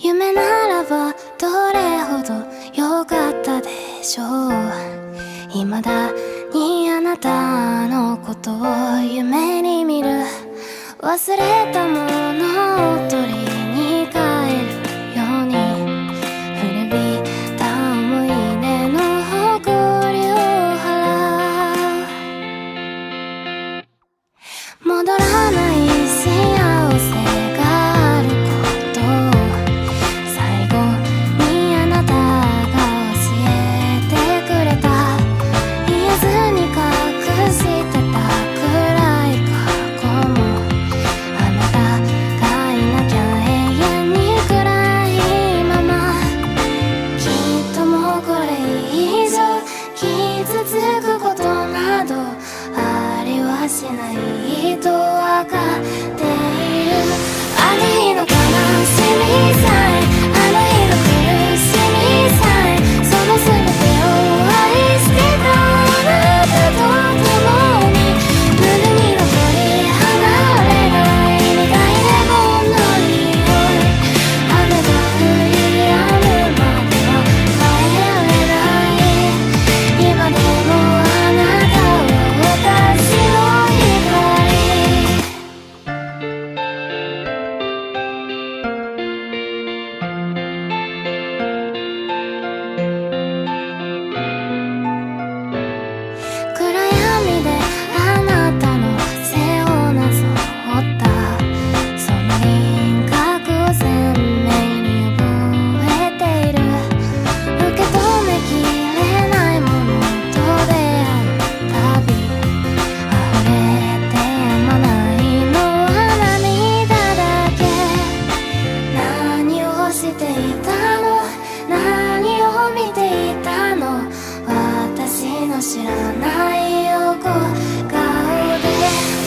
夢ならばどれほど良かったでしょう。未だにあなたのことを夢に見る。忘れたものを取りに帰るように、古びた思い出の誇りを払う。戻らない幸せがあることを最後にあなたが教えてくれた。言えずに隠してた暗い過去も、あなたがいなきゃ永遠に暗いまま。きっともうこれ以上傷つくことなどありはしないとわかっている。あの日の悲しみさえ、あの日の苦しみさえ、その全てを愛してたあなたと共に、胸に残り離れない苦いレモンの匂い。雨が降り止むまでは帰れない。今でもあなたは私の光。暗闇であなたの背をなぞった、その輪郭を鮮明に覚えている。受け止めきれないものと出会うたび、溢れてやまないのは涙だけ。何をしていたの、何を見ていたの、私の知らない横顔で。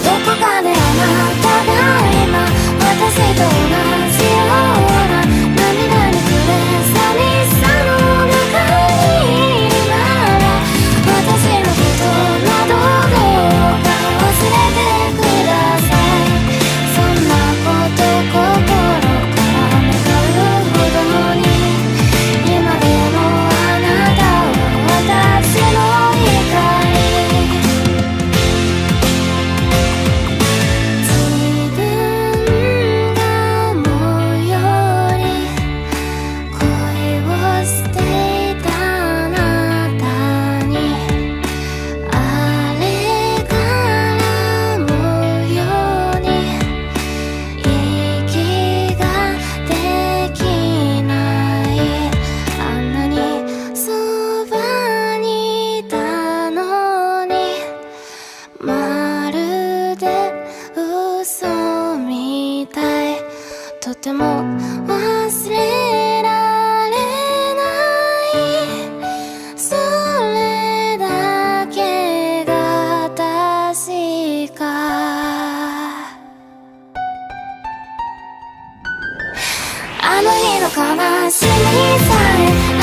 どこかであなたが今私と同じような涙に暮れ寂しさの中にいるなら、私のことなどどうか忘れてください。そんなこと心から願うほどに、今でもあなたは私の光。自分が思うより恋をしていたあなたに、あれから思うように息ができない。あんなにそばにいたのに、まるで嘘みたい。とても忘れられない。それだけが確か。あの日の悲しみさえ、